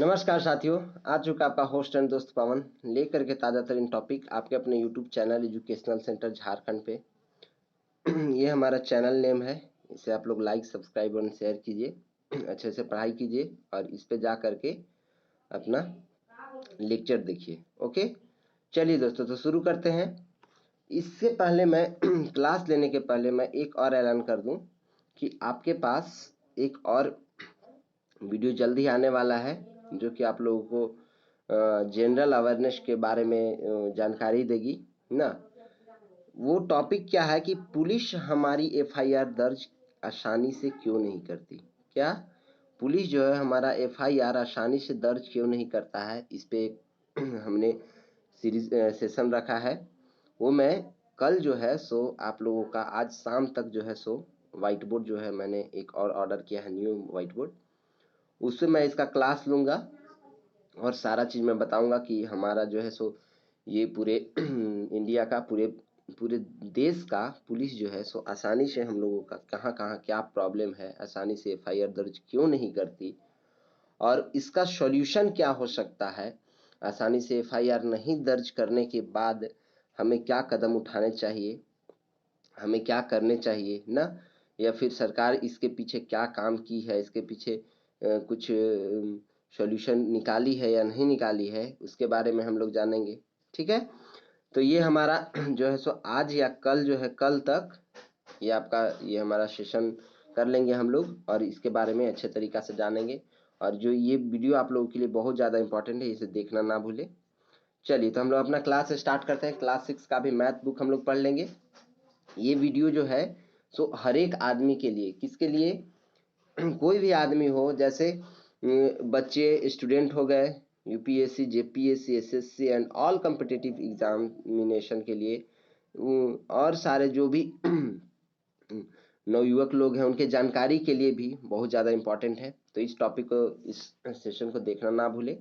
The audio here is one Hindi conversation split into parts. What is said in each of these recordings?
नमस्कार साथियों, आ चुका आपका होस्ट एंड दोस्त पवन लेकर के ताज़ा तरीन टॉपिक आपके अपने YouTube channel educational centre Jharkhand पे। ये हमारा चैनल नेम है, इसे आप लोग लाइक सब्सक्राइब और शेयर कीजिए, अच्छे से पढ़ाई कीजिए और इस पे जा करके अपना लेक्चर देखिए। ओके, चलिए दोस्तों, तो शुरू करते हैं। इससे पहले मैं क्लास लेने के पहले मैं एक और ऐलान कर दूं कि आपके पास एक और वीडियो जल्दी आने वाला है जो कि आप लोगों को जनरल अवेयरनेस के बारे में जानकारी देगी ना। वो टॉपिक क्या है कि पुलिस हमारी एफआईआर दर्ज आसानी से क्यों नहीं करती। क्या पुलिस जो है हमारा एफआईआर आसानी से दर्ज क्यों नहीं करता है, इस पे हमने सीरीज सेशन रखा है। वो मैं कल जो है सो आप लोगों का आज शाम तक जो है सो व्हाइट बोर्ड जो है मैंने एक और ऑर्डर किया है, न्यू व्हाइट बोर्ड। उससे मैं इसका क्लास लूँगा और सारा चीज़ मैं बताऊँगा कि हमारा जो है सो ये पूरे इंडिया का पूरे पूरे देश का पुलिस जो है सो आसानी से हम लोगों का कहाँ कहाँ क्या प्रॉब्लम है, आसानी से एफआईआर दर्ज क्यों नहीं करती और इसका सॉल्यूशन क्या हो सकता है। आसानी से एफआईआर नहीं दर्ज करने के बाद हमें क्या कदम उठाने चाहिए, हमें क्या करने चाहिए ना, या फिर सरकार इसके पीछे क्या काम की है, इसके पीछे कुछ सॉल्यूशन निकाली है या नहीं निकाली है, उसके बारे में हम लोग जानेंगे। ठीक है, तो ये हमारा जो है सो आज या कल जो है कल तक ये हमारा सेशन कर लेंगे हम लोग और इसके बारे में अच्छे तरीक़ा से जानेंगे। और जो ये वीडियो आप लोगों के लिए बहुत ज़्यादा इंपॉर्टेंट है, इसे देखना ना भूलें। चलिए, तो हम लोग अपना क्लास स्टार्ट करते हैं। क्लास 6 का भी मैथ बुक हम लोग पढ़ लेंगे। ये वीडियो जो है सो हर एक आदमी के लिए, किसके लिए, कोई भी आदमी हो, जैसे बच्चे स्टूडेंट हो गए, UPSC, JPSC, SSC and all competitive examination के लिए, और सारे जो भी नवयुवक लोग हैं उनके जानकारी के लिए भी बहुत ज़्यादा इम्पोर्टेंट है। तो इस टॉपिक को, इस सेशन को देखना ना भूलें।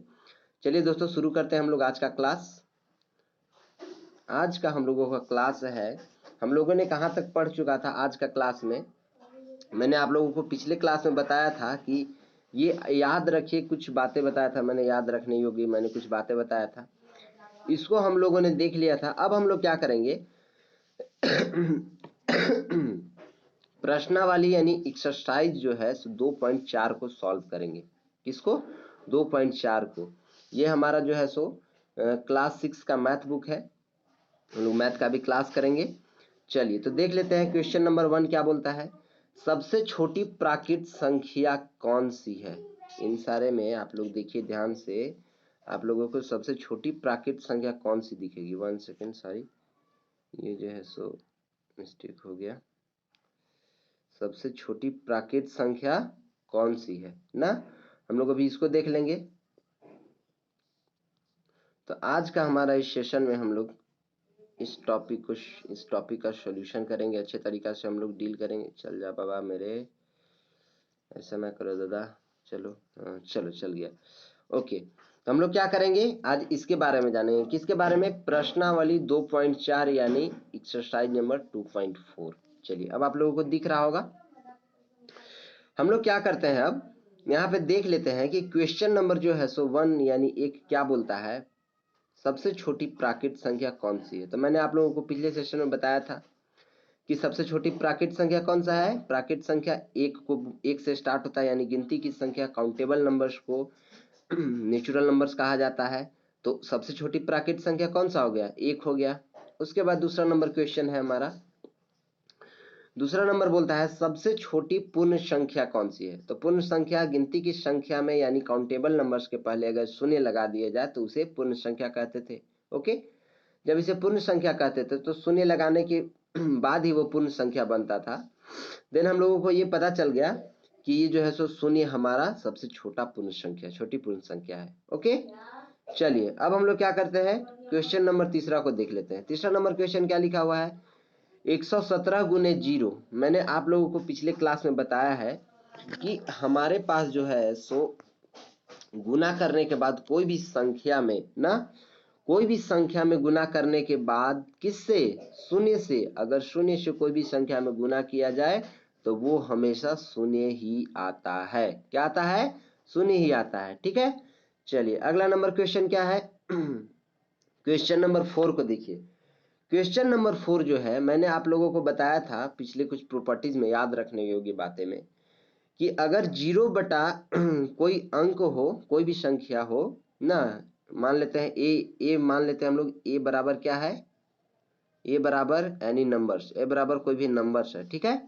चलिए दोस्तों, शुरू करते हैं हम लोग आज का क्लास। आज का हम लोगों का क्लास है, हम लोगों ने कहाँ तक पढ़ चुका था आज का क्लास में। मैंने आप लोगों को पिछले क्लास में बताया था कि ये याद रखिए, कुछ बातें बताया था मैंने, याद रखने योग्य मैंने कुछ बातें बताया था, इसको हम लोगों ने देख लिया था। अब हम लोग क्या करेंगे, प्रश्नावली यानी एक्सरसाइज जो है 2.4 को सॉल्व करेंगे। किसको? 2.4 को। ये हमारा जो है सो क्लास 6 का मैथ बुक है, हम लोग मैथ का भी क्लास करेंगे। चलिए, तो देख लेते हैं क्वेश्चन नंबर 1 क्या बोलता है। सबसे छोटी प्राकृत संख्या कौन सी है? इन सारे में आप लोग देखिए ध्यान से, आप लोगों को सबसे छोटी प्राकृत संख्या कौन सी दिखेगी। 1 सेकेंड, सॉरी, ये जो है सो मिस्टेक हो गया। सबसे छोटी प्राकृत संख्या कौन सी है ना, हम लोग अभी इसको देख लेंगे। तो आज का हमारा इस सेशन में हम लोग इस टॉपिक का सॉल्यूशन करेंगे, अच्छे तरीका से हम लोग डील करेंगे। चल जा बाबा मेरे, ऐसा ना करो दादा। चलो, चलो चल गया। ओके, तो हम लोग क्या करेंगे आज, इसके बारे में जानेंगे। किसके बारे में? प्रश्नावली 2.4 यानी एक्सरसाइज नंबर 2.4। चलिए, अब आप लोगों को दिख रहा होगा। हम लोग क्या करते हैं, अब यहाँ पे देख लेते हैं कि क्वेश्चन नंबर जो है सो 1 यानी 1 क्या बोलता है, सबसे छोटी प्राकृत संख्या कौन सी है। तो मैंने आप लोगों को पिछले सेशन में बताया था कि सबसे छोटी प्राकृत संख्या कौन सा है। प्राकृत संख्या एक से स्टार्ट होता है, यानी गिनती की संख्या, काउंटेबल नंबर्स को नेचुरल नंबर्स कहा जाता है। तो सबसे छोटी प्राकृत संख्या कौन सा हो गया? 1 हो गया। उसके बाद दूसरा नंबर क्वेश्चन है हमारा, दूसरा नंबर बोलता है सबसे छोटी पूर्ण संख्या कौन सी है। तो पूर्ण संख्या गिनती की संख्या में यानी काउंटेबल नंबर्स के पहले अगर शून्य लगा दिए जाए तो उसे पूर्ण संख्या कहते थे। ओके, जब इसे पूर्ण संख्या कहते थे तो शून्य लगाने के बाद ही वो पूर्ण संख्या बनता था। देन हम लोगों को ये पता चल गया कि ये जो है सो शून्य हमारा सबसे छोटा पूर्ण संख्या, छोटी पूर्ण संख्या है। ओके, चलिए अब हम लोग क्या करते हैं, क्वेश्चन नंबर तीसरा को देख लेते हैं। तीसरा नंबर क्वेश्चन क्या लिखा हुआ है, 117 गुने 0। मैंने आप लोगों को पिछले क्लास में बताया है कि हमारे पास जो है सो गुना करने के बाद कोई भी संख्या में ना, कोई भी संख्या में गुना करने के बाद किससे? शून्य से। अगर शून्य से कोई भी संख्या में गुना किया जाए तो वो हमेशा शून्य ही आता है। क्या आता है? शून्य ही आता है। ठीक है, चलिए अगला नंबर क्वेश्चन क्या है। क्वेश्चन नंबर 4 को देखिए। क्वेश्चन नंबर 4 जो है मैंने आप लोगों को बताया था पिछले कुछ प्रॉपर्टीज में, याद रखने योग्य बातें में, कि अगर 0 बटा कोई अंक हो, कोई भी संख्या हो ना, मान लेते हैं ए मान लेते हैं हम लोग, ए बराबर क्या है, ए बराबर एनी नंबर्स, ए बराबर कोई भी नंबर्स है, ठीक है।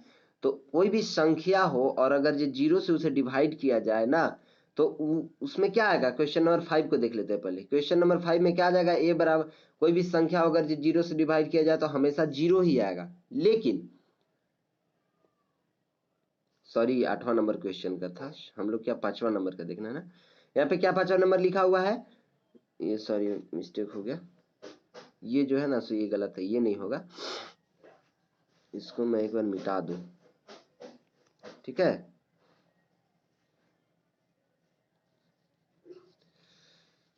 तो कोई भी संख्या हो और अगर ये 0 से उसे डिवाइड किया जाए ना, तो उसमें क्या आएगा। क्वेश्चन नंबर 5 को देख लेते हैं पहले। क्वेश्चन नंबर 5 में क्या आ जाएगा, ए बराबर कोई भी संख्या अगर 0 से डिवाइड किया जाए तो हमेशा 0 ही आएगा। लेकिन सॉरी 8वां नंबर क्वेश्चन का था, हम लोग क्या 5वां नंबर का देखना है ना। यहाँ पे क्या 5वां नंबर लिखा हुआ है, ये सॉरी मिस्टेक हो गया, ये जो है ना सो ये गलत है, ये नहीं होगा, इसको मैं एक बार मिटा दूं, ठीक है।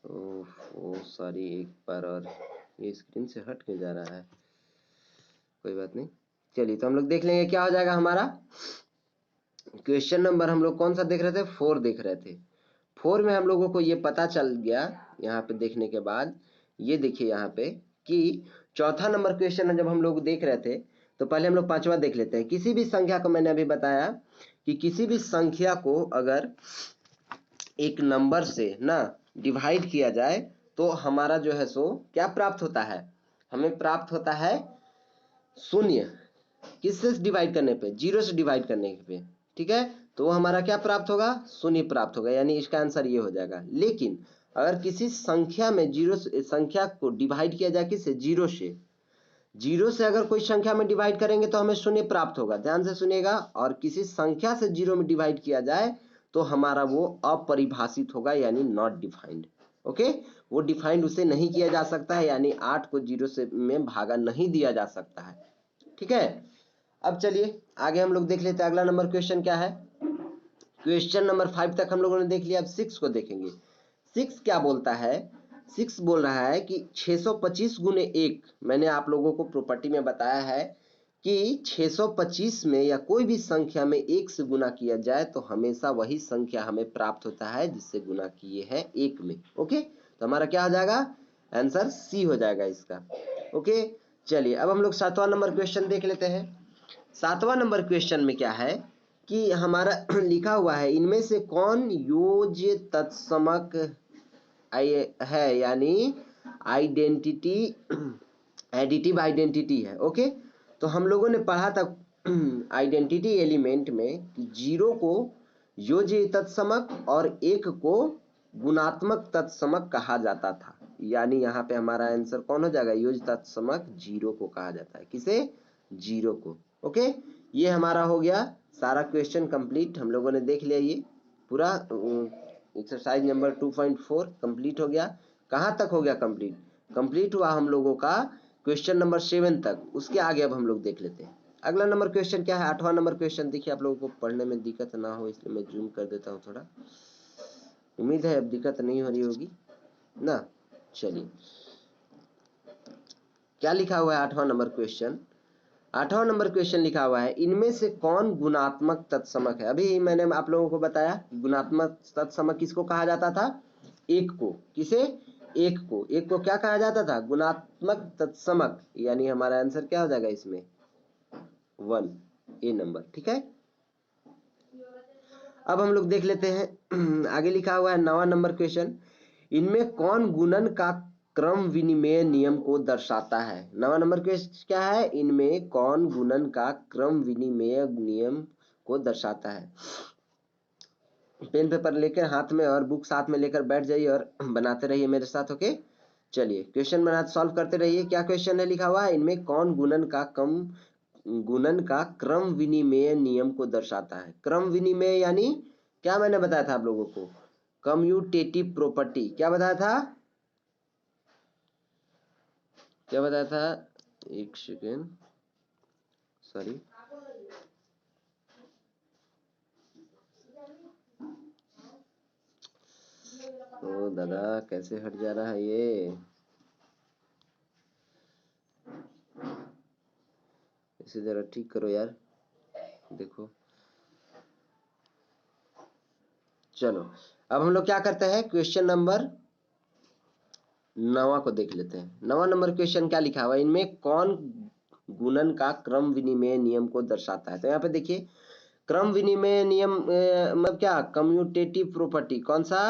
ओ सॉरी, एक बार और, ये स्क्रीन से हट के जा रहा है, कोई बात नहीं। चलिए तो हम लोग देख लेंगे क्या हो जाएगा हमारा। क्वेश्चन नंबर हम लोग कौन सा देख रहे थे, 4 देख रहे थे। 4 में हम लोगों को ये पता चल गया यहाँ पे देखने के बाद, ये देखिए यहाँ पे कि चौथा नंबर क्वेश्चन है जब हम लोग देख रहे थे, तो पहले हम लोग 5वां देख लेते हैं। किसी भी संख्या को, मैंने अभी बताया कि किसी भी संख्या को अगर एक नंबर से ना डिवाइड किया जाए तो हमारा जो है सो क्या प्राप्त होता है, हमें प्राप्त होता है शून्य। किससे डिवाइड करने पे, 0 से डिवाइड करने पे, ठीक है। तो हमारा क्या प्राप्त होगा, शून्य प्राप्त होगा, यानी इसका आंसर ये हो जाएगा। लेकिन अगर किसी संख्या में 0 से, संख्या को डिवाइड किया जाए किससे, 0 से, 0 से अगर कोई संख्या में डिवाइड करेंगे तो हमें शून्य प्राप्त होगा, ध्यान से सुनिएगा। और किसी संख्या से 0 में डिवाइड किया जाए तो हमारा वो अपरिभाषित होगा, यानी नॉट डिफाइंड। ओके, वो डिफाइंड उसे नहीं किया जा सकता है, यानी 8 को 0 से में भागा नहीं दिया जा सकता है, ठीक है। अब चलिए आगे हम लोग देख लेते हैं अगला नंबर क्वेश्चन क्या है। क्वेश्चन नंबर 5 तक हम लोगों ने देख लिया, अब 6 को देखेंगे। 6 क्या बोलता है, 6 बोल रहा है कि 625 गुने 1, मैंने आप लोगों को प्रॉपर्टी में बताया है कि 625 में या कोई भी संख्या में 1 से गुना किया जाए तो हमेशा वही संख्या हमें प्राप्त होता है जिससे गुना किए हैं 1 में। ओके, तो हमारा क्या हो जाएगा, आंसर सी हो जाएगा इसका। ओके, चलिए अब हम लोग 7वां नंबर क्वेश्चन देख लेते हैं। 7वां नंबर क्वेश्चन में क्या है कि हमारा लिखा हुआ है, इनमें से कौन योज्य तत्समक है, यानी आइडेंटिटी, एडिटिव आइडेंटिटी है। ओके, तो हम लोगों ने पढ़ा था आइडेंटिटी एलिमेंट में कि 0 को योज्य तत्समक और 1 को गुणात्मक तत्समक कहा जाता था, यानी यहाँ पे हमारा आंसर कौन हो जाएगा, योज्य तत्समक 0 को कहा जाता है, किसे, 0 को। ओके, ये हमारा हो गया सारा क्वेश्चन कंप्लीट, हम लोगों ने देख लिया ये पूरा एक्सरसाइज नंबर 2.4 कंप्लीट हो गया। कहाँ तक हो गया कंप्लीट, कंप्लीट हुआ हम लोगों का क्वेश्चन नंबर 7 तक। उसके आगे अब हम लोग देख लेते हैं अगला नंबर क्वेश्चन क्या है। 8वां नंबर क्वेश्चन देखिए, आप लोगों को पढ़ने में दिक्कत ना हो इसलिए मैं जूम कर देता हूँ थोड़ा, उम्मीद है अब दिक्कत नहीं हो रही होगी ना। चलिए क्या लिखा हुआ है 8वां नंबर क्वेश्चन। 8वां नंबर क्वेश्चन लिखा हुआ है, इनमें से कौन गुणात्मक तत्समक है। अभी मैंने आप लोगों को बताया गुणात्मक तत्समक किसको कहा जाता था, 1 को, किसे, 1 को, 1 को क्या कहा जाता था, गुणात्मक तत्समक, यानी हमारा आंसर क्या हो जाएगा इसमें 1, ए नंबर, ठीक है। अब हम लोग देख लेते हैं आगे लिखा हुआ है 9वां नंबर क्वेश्चन, इनमें कौन गुणन का क्रम विनिमय नियम को दर्शाता है। 9वां नंबर क्वेश्चन क्या है, इनमें कौन गुणन का क्रम विनिमय नियम को दर्शाता है। पेन पेपर लेकर हाथ में और बुक साथ में लेकर बैठ जाइए और बनाते रहिए मेरे साथ। ओके, चलिए क्वेश्चन बना सॉल्व करते रहिए। क्या क्वेश्चन है लिखा हुआ है, इनमें कौन गुणन का क्रम विनिमय नियम को दर्शाता है। क्रम विनिमय यानी क्या, मैंने बताया था आप लोगों को, कम्यूटेटिव प्रॉपर्टी। क्या बताया था, क्या बताया था, एक सेकेंड, सॉरी, ओ दादा कैसे हट जा रहा है ये, इसे जरा ठीक करो यार, देखो। चलो अब हम लोग क्या करते हैं, क्वेश्चन नंबर 9 को देख लेते हैं। 9वां नंबर क्वेश्चन क्या लिखा हुआ है, इनमें कौन गुणन का क्रम विनिमय नियम को दर्शाता है। तो यहाँ पे देखिए क्रम विनिमय नियम मतलब क्या, कम्यूटेटिव प्रॉपर्टी, कौन सा,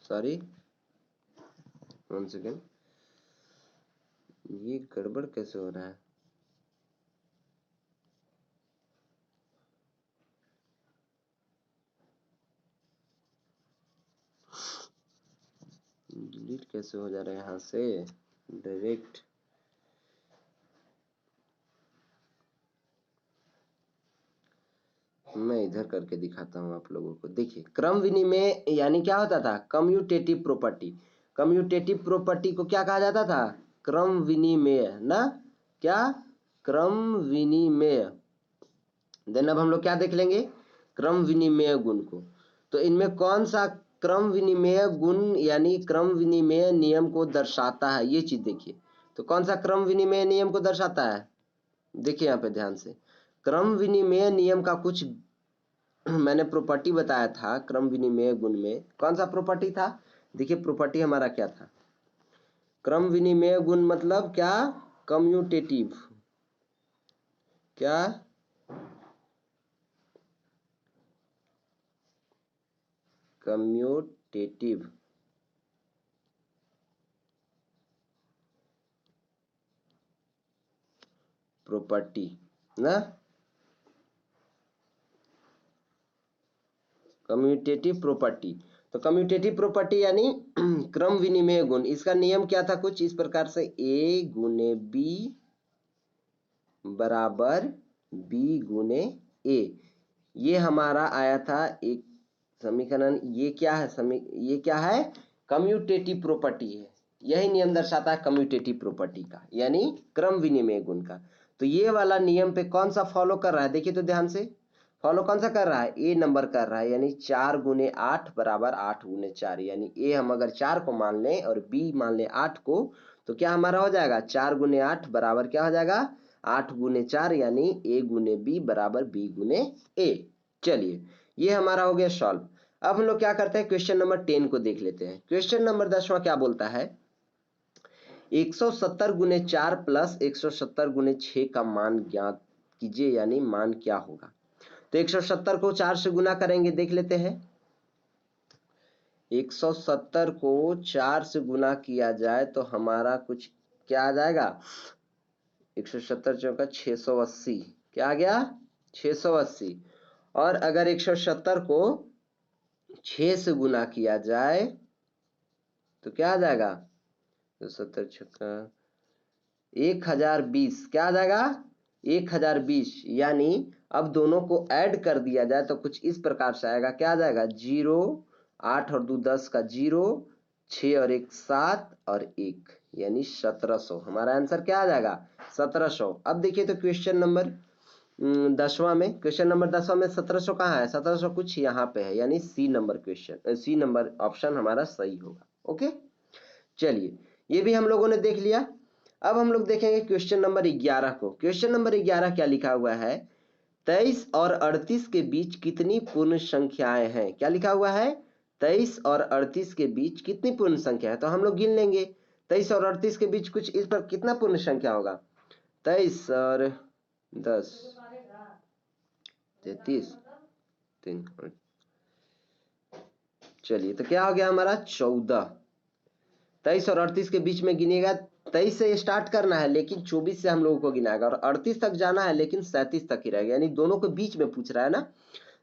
सॉरी 1 सेकेंड, ये गड़बड़ कैसे हो रहा है। डिलीट कैसे हो जा रहा है यहाँ से डायरेक्ट। मैं इधर करके दिखाता हूँ आप लोगों को। देखिए क्रम विनिमय यानी क्या होता था, कम्यूटेटिव प्रॉपर्टी। कम्यूटेटिव प्रॉपर्टी को क्या कहा जाता था, क्रम विनिमय ना, क्या, क्रम विनिमय। देन अब हम लोग क्या देख लेंगे, क्रम विनिमय गुण को। तो इनमें कौन सा क्रम विनिमय गुण यानी क्रम विनिमय नियम को दर्शाता है, ये चीज देखिए। तो कौन सा क्रम विनिमय नियम को दर्शाता है, देखिए यहाँ पे ध्यान से। क्रम विनिमय नियम का कुछ मैंने प्रॉपर्टी बताया था क्रम विनिमय गुण में, कौन सा प्रॉपर्टी था, देखिए प्रॉपर्टी हमारा क्या था, क्रम विनिमय गुण मतलब क्या, कम्यूटेटिव, क्या, कम्यूटेटिव प्रॉपर्टी ना, कम्यूटेटिव प्रॉपर्टी। तो कम्यूटेटिव प्रॉपर्टी यानी क्रम विनिमय गुण, इसका नियम क्या था, कुछ इस प्रकार से, ए गुने बी बराबर बी गुने ए। ये हमारा आया था एक समीकरण। ये क्या है, ये क्या है, कम्यूटेटिव प्रॉपर्टी है। यही नियम दर्शाता है कम्यूटेटिव प्रॉपर्टी का, यानी क्रम विनिमय गुण का। तो ये वाला नियम पे कौन सा फॉलो कर रहा है, देखिए तो ध्यान से, फॉलो कौन सा कर रहा है, ए नंबर कर रहा है, यानी 4 गुने 8 बराबर 8 गुने 4, यानी ए हम अगर 4 को मान लें और बी मान लें 8 को, तो क्या हमारा हो जाएगा, 4 गुने 8 बराबर क्या हो जाएगा, 8 गुने 4, यानी ए गुने बी बराबर बी गुने ए। चलिए ये हमारा हो गया सॉल्व। अब हम लोग क्या करते हैं, क्वेश्चन नंबर 10 को देख लेते हैं। क्वेश्चन नंबर 10वां क्या बोलता है, 170 गुने 4 प्लस 170 गुने 6 का मान ज्ञात कीजिए, यानी मान क्या होगा। तो 170 को 4 से गुना करेंगे, देख लेते हैं। 170 को 4 से गुना किया जाए तो हमारा कुछ क्या आ जाएगा, 170 चौका 680, क्या आ गया, 680। और अगर 170 को 6 से गुना किया जाए तो क्या आ जाएगा, 70 छक्का 1020, क्या आ जाएगा, 1020। यानी अब दोनों को ऐड कर दिया जाए तो कुछ इस प्रकार से आएगा, क्या आ जाएगा, 0, 8 और 2 10 का 0, 6 और 1 7 और 1, यानी 1700। हमारा आंसर क्या आ जाएगा, 1700। अब देखिए तो क्वेश्चन नंबर 10वां में, क्वेश्चन नंबर 10वां में 1700 कहाँ है, 1700 कुछ यहाँ पे है, यानी C number question, C number option हमारा सही होगा। ओके चलिए ये भी हम लोगों ने देख लिया। अब हम लोग देखेंगे क्वेश्चन नंबर 11 को। क्वेश्चन नंबर 11 क्या लिखा हुआ है, 23 और 38 के बीच कितनी पूर्ण संख्याएं हैं। क्या लिखा हुआ है, 23 और 38 के बीच कितनी पूर्ण संख्या है। तो हम लोग गिन लेंगे, 23 और 38 के बीच कुछ इस पर कितना पूर्ण संख्या होगा, 23 और 10 33 3, चलिए तो क्या हो गया हमारा 14। 23 और 38 के बीच में गिनिएगा, 23 से स्टार्ट करना है लेकिन 24 से हम लोगों को गिनाएगा, और 38 तक जाना है लेकिन 37 तक ही रहेगा, यानी दोनों के बीच में पूछ रहा है ना।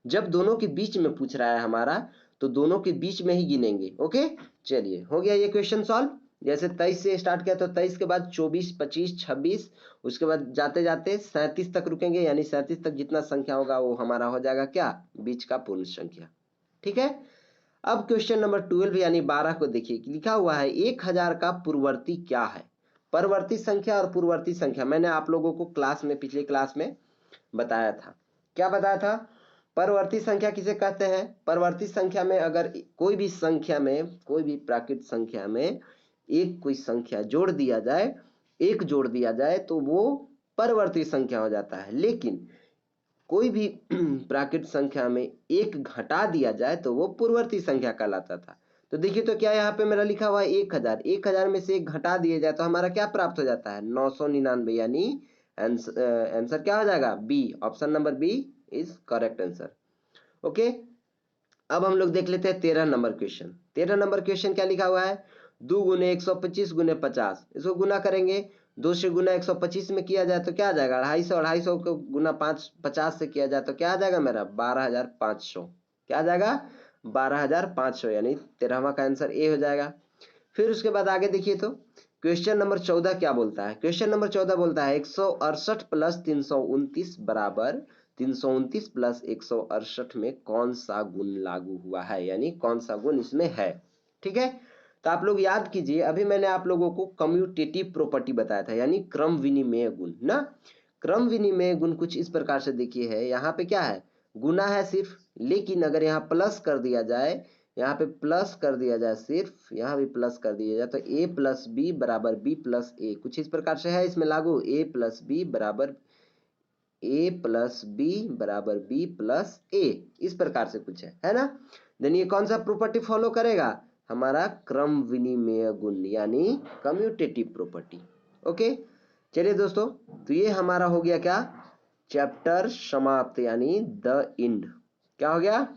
जब दोनों के बीच में पूछ रहा है हमारा तो दोनों के बीच में ही गिनेंगे। ओके चलिए हो गया ये क्वेश्चन सॉल्व। जैसे 23 से स्टार्ट किया तो 23 के बाद 24 25 26, उसके बाद जाते जाते 37 तक रुकेंगे, यानी 37 तक जितना संख्या होगा वो हमारा हो जाएगा क्या, बीच का पूर्ण संख्या। ठीक है। अब क्वेश्चन नंबर 12 यानी 12 को देखिए, लिखा हुआ है 1000 का पूर्ववर्ती क्या है। परवर्ती संख्या और पूर्ववर्ती संख्या मैंने आप लोगों को क्लास में, पिछले क्लास में बताया था। क्या बताया था, परवर्ती संख्या किसे कहते हैं, परवर्ती संख्या में अगर कोई भी संख्या में, कोई भी प्राकृत संख्या में एक कोई संख्या जोड़ दिया जाए, एक जोड़ दिया जाए तो वो परवर्ती संख्या हो जाता है। लेकिन कोई भी प्राकृत संख्या में एक घटा दिया जाए तो वो पूर्ववर्ती संख्या कहलाता था। तो देखिए तो क्या यहाँ पे मेरा लिखा हुआ है 1000, 1000 में से एक घटा दिया जाए तो हमारा क्या प्राप्त हो जाता है 999, यानी आंसर क्या हो जाएगा B, option number B is correct answer. Okay, अब हम लोग देख लेते हैं 13 नंबर क्वेश्चन। 13 नंबर क्वेश्चन क्या लिखा हुआ है 2 गुने 125 गुने 50, इसको गुना करेंगे। 2 से गुना 125 में किया जाए तो क्या आ जाएगा 250, 250 को गुना 50 से किया जाए तो क्या आ जाएगा मेरा 12500, क्या आ जाएगा 12500, यानी 13वां का आंसर ए हो जाएगा। फिर उसके बाद आगे देखिए तो क्वेश्चन नंबर 14 क्या बोलता है। क्वेश्चन नंबर 14 बोलता है 168 प्लस 329 बराबर 329 प्लस 168 में कौन सा गुण लागू हुआ है, यानी कौन सा गुण इसमें है। ठीक है, तो आप लोग याद कीजिए, अभी मैंने आप लोगों को कम्यूटेटिव प्रॉपर्टी बताया था, यानी क्रम विनिमेय गुण ना। क्रम विनिमेय गुण कुछ इस प्रकार से देखिए है, यहाँ पे क्या है गुना है सिर्फ, लेकिन अगर यहाँ प्लस कर दिया जाए, यहाँ पे प्लस कर दिया जाए, सिर्फ यहाँ भी प्लस कर दिया जाए तो a प्लस बी बराबर बी प्लस ए, कुछ इस प्रकार से है इसमें लागू, a प्लस बी बराबर a प्लस बी बराबर बी प्लस ए, इस प्रकार से कुछ है ना। देन ये कौन सा प्रॉपर्टी फॉलो करेगा हमारा क्रम विनिमेय गुण, यानी कम्यूटेटिव प्रॉपर्टी। ओके, चलिए दोस्तों, तो ये हमारा हो गया क्या चैप्टर समाप्त, यानी द एंड। क्या हो गया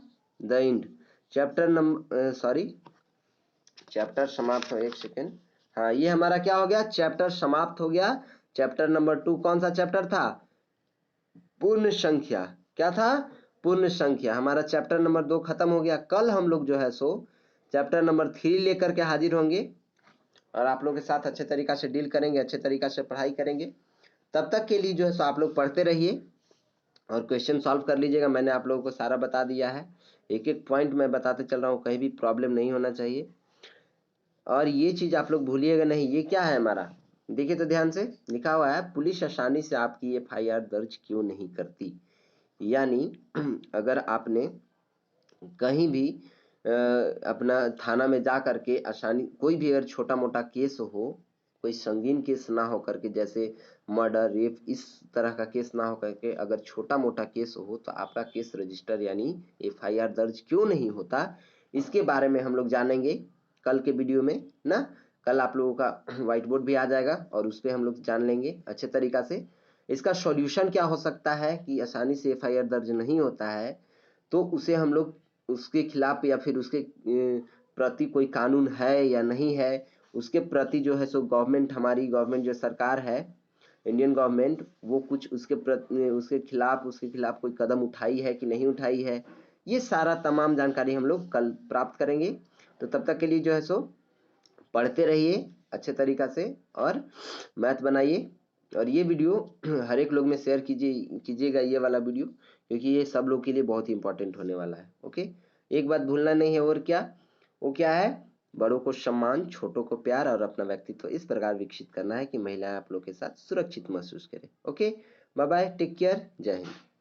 the end, chapter number chapter समाप्त हो, एक सेकेंड, हाँ ये हमारा क्या हो गया चैप्टर समाप्त हो गया। चैप्टर नंबर 2 कौन सा चैप्टर था पूर्ण संख्या, क्या था पूर्ण संख्या। हमारा चैप्टर नंबर 2 खत्म हो गया। कल हम लोग जो है सो चैप्टर नंबर 3 लेकर के हाजिर होंगे और आप लोगों के साथ अच्छे तरीका से डील करेंगे, अच्छे तरीका से पढ़ाई करेंगे। तब तक के लिए जो है सो आप लोग पढ़ते रहिए और क्वेश्चन सॉल्व कर लीजिएगा। मैंने आप लोगों को सारा बता दिया है, एक एक पॉइंट मैं बताते चल रहा हूँ, कहीं भी प्रॉब्लम नहीं होना चाहिए। और ये चीज आप लोग भूलिएगा नहीं, ये क्या है हमारा, देखिए तो ध्यान से लिखा हुआ है पुलिस आसानी से आपकी FIR दर्ज क्यों नहीं करती। यानी अगर आपने कहीं भी अपना थाना में जा करके आसानी, कोई भी अगर छोटा मोटा केस हो, कोई संगीन केस ना हो करके, जैसे मर्डर रेप इस तरह का केस ना हो करके अगर छोटा मोटा केस हो तो आपका केस रजिस्टर यानी FIR दर्ज क्यों नहीं होता, इसके बारे में हम लोग जानेंगे कल के वीडियो में ना। कल आप लोगों का व्हाइट बोर्ड भी आ जाएगा और उस पर हम लोग जान लेंगे अच्छे तरीका से इसका सॉल्यूशन क्या हो सकता है कि आसानी से FIR दर्ज नहीं होता है, तो उसे हम लोग उसके खिलाफ या फिर उसके प्रति कोई कानून है या नहीं है, उसके प्रति जो है सो गवर्नमेंट, हमारी गवर्नमेंट जो सरकार है इंडियन गवर्नमेंट, वो कुछ उसके खिलाफ कोई कदम उठाई है कि नहीं उठाई है, ये सारा तमाम जानकारी हम लोग कल प्राप्त करेंगे। तो तब तक के लिए जो है सो पढ़ते रहिए अच्छे तरीका से और मैथ बनाइए और ये वीडियो हर एक लोग में शेयर कीजिएगा ये वाला वीडियो, क्योंकि ये सब लोग के लिए बहुत ही इंपॉर्टेंट होने वाला है। ओके, एक बात भूलना नहीं है, और क्या वो क्या है, बड़ों को सम्मान, छोटों को प्यार और अपना व्यक्तित्व इस प्रकार विकसित करना है कि महिलाएं आप लोग के साथ सुरक्षित महसूस करें। Okay, bye bye, take care, जय हिंद।